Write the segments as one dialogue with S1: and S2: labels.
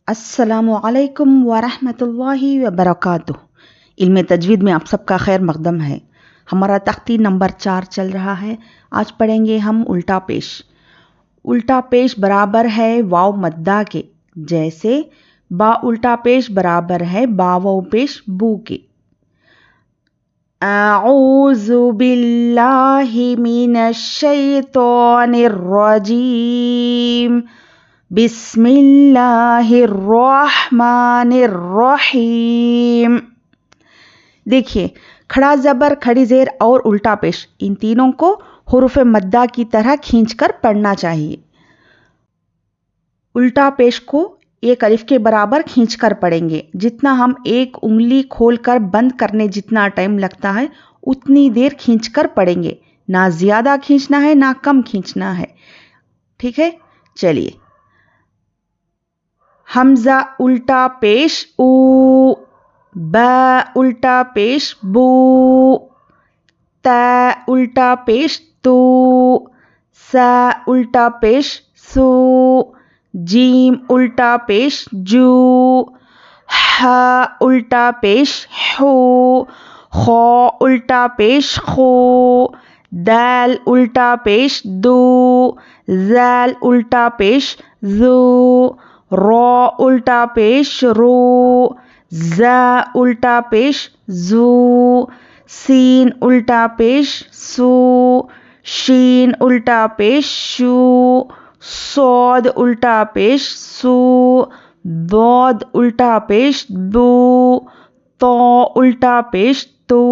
S1: السلام علیکم ورحمۃ اللہ وبرکاتہ۔ علم تجوید میں آپ سب کا خیر مقدم ہے۔ ہمارا تختی نمبر 4 چل رہا ہے۔ آج پڑھیں گے ہم الٹا پیش۔ الٹا پیش برابر ہے واو مدہ کے، جیسے با الٹا پیش برابر ہے با واو پیش بو کے۔ اعوذ باللہ من الشیطان الرجیم، بسم اللہ الرحمن الرحیم۔ دیکھیے، کھڑا زبر، کھڑی زیر اور الٹا پیش، ان تینوں کو حروف مدہ کی طرح کھینچ کر پڑھنا چاہیے۔ الٹا پیش کو ایک الف کے برابر کھینچ کر پڑھیں گے۔ جتنا ہم ایک انگلی کھول کر بند کرنے جتنا ٹائم لگتا ہے اتنی دیر کھینچ کر پڑھیں گے، نہ زیادہ کھینچنا ہے نہ کم کھینچنا ہے، ٹھیک ہے؟ چلیے، حمزہ الٹا پیش او، با الٹا پیش بو، تا الٹا پیش تو، سا الٹا پیش سو، جیم الٹا پیش جو، ہا الٹا پیش ہو، خو الٹا پیش خو، دال الٹا پیش دو، زال الٹا پیش زو، رو الٹا پیش رو، زا الٹا پیش زو، سین الٹا پیش سو، شین الٹا پیش شو، صاد الٹا پیش سو، ضاد الٹا پیش دو، تو الٹا پیش تو،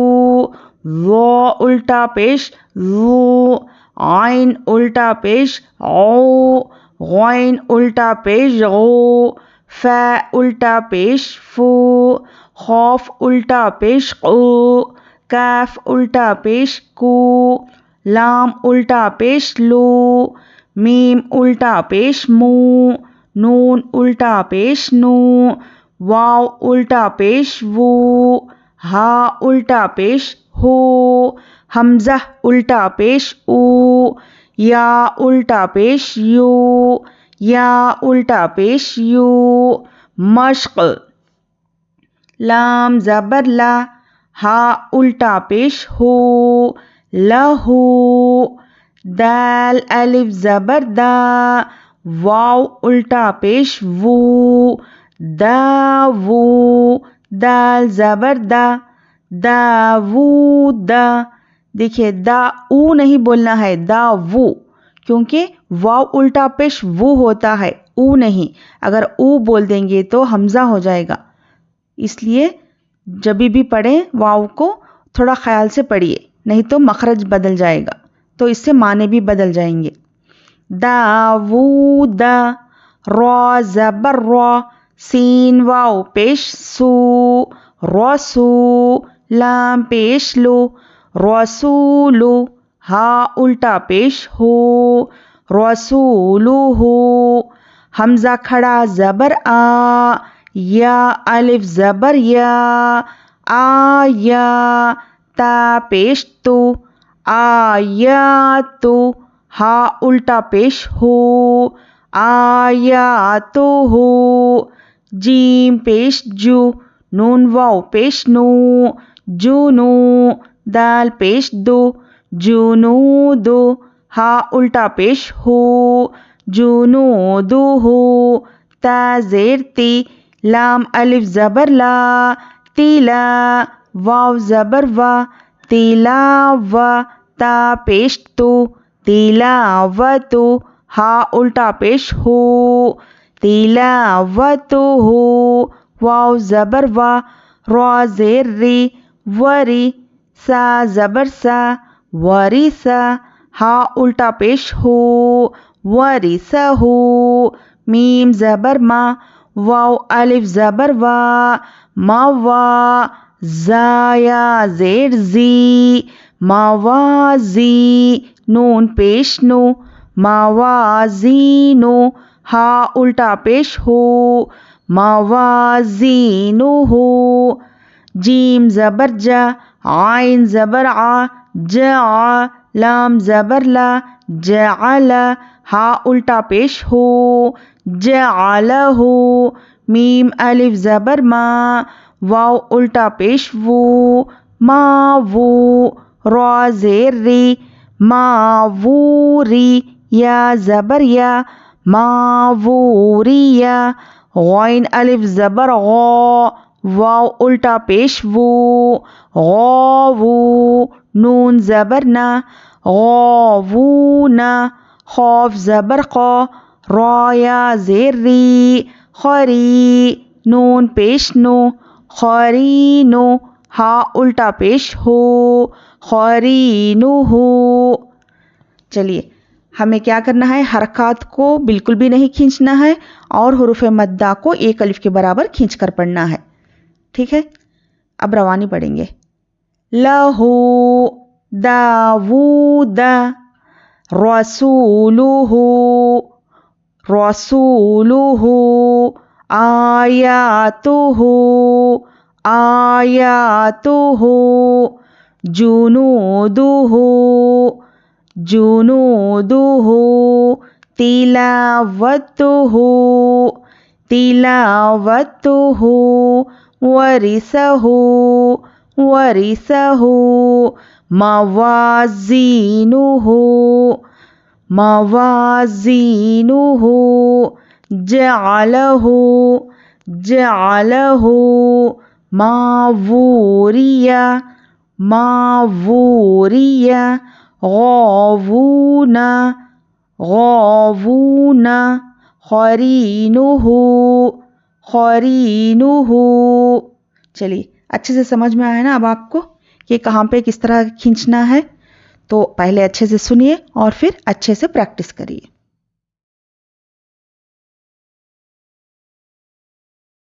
S1: ظا الٹا پیش ظو، عین الٹا پیش عو، غین الٹا پیش غو، فا الٹا پیش فو، خوف الٹا پیش قو، کاف الٹا پیش کو، لام الٹا پیش لو، میم الٹا پیش مو، نون الٹا پیش نو، واو الٹا پیش وو، ہا الٹا پیش ہو، حمزہ الٹا پیش او، یا الٹا پیش یو، یا الٹا پیش یو۔ مشق، لام زبر لا، ہا الٹا پیش ہو، لہو، دال الف زبر دا، واو الٹا پیش وو، دا وو، دال زبر دا، دا وو دا۔ دیکھیے، دا او نہیں بولنا ہے، دا وو، کیونکہ واو الٹا پیش وو ہوتا ہے، او نہیں۔ اگر او بول دیں گے تو حمزہ ہو جائے گا، اس لیے جب بھی پڑھیں واو کو تھوڑا خیال سے پڑھیے، نہیں تو مخرج بدل جائے گا، تو اس سے معنی بھی بدل جائیں گے۔ داوود، را زبر را، سین واو پیش سو، رسو، لام پیش لو، رسولو، ہا الٹا پیش ہو، رسولو ہو، حمزہ کھڑا زبر آ، یا الف زبر یا، آیا، تا پیش تو، آیاتو، ہا الٹا پیش ہو، آیاتو ہو، جیم پیش جو، نون واو پیش نو، جنو، دال پیش دو، جنودو، ہا الٹا پیش ہو، جنودو ہو، تا زیر تی، لام الف زبر لا، تیلا، واو زبر وا، تیلا و، تا پیش تو، تیلاوتو، ہا الٹا پیش ہو، تیلاوتو ہو، واو زبر وا، را زیر ری، وری، سا زبر سا، وریسا، ہا الٹا پیش ہو، وریسا ہو، میم زبر ما، واو الف زبر وا، موا، زایا زیر زی، موازی، نون پیش نو، موازینو، ہا الٹا پیش ہو، موازینو ہو، جیم زبر جا، عین زبر آ، جا، لام زبر لا، جعل، ہا الٹا پیش ہو، جعلہ، میم الف زبر ما، واو الٹا پیش وو، ما وو، را زیر ری، ما وو ری، یا زبر یا، ما وو ری یا، غین الف زبر غو، واو الٹا پیش وو، غاوو، نون زبر نا، غاوونا، خوف زبر قو، را یا زیر ری، خری، نون پیش نو، خرینو، ہا الٹا پیش ہو، خرینو ہو۔ چلیے ہمیں کیا کرنا ہے، حرکات کو بالکل بھی نہیں کھینچنا ہے اور حروف مدہ کو ایک الف کے برابر کھینچ کر پڑھنا ہے، ٹھیک ہے۔ اب روانی پڑھیں گے، لہو داود، رسولہ رسولہ، آیاتہ آیاتہ، جنودہ جنودہ، تلاوتہ تلاوتہ، ورثہ ورثہ، موازینہ موازینہ، جعلہ جعلہ، ماوریہ ماوریہ، غاوونا غاوونا، قرینہ قرینہ۔ چلیے اچھے سے سمجھ میں آیا نا اب آپ کو کہ کہاں پہ کس طرح کھینچنا ہے؟ تو پہلے اچھے سے سنیے اور پھر اچھے سے پریکٹس کریے۔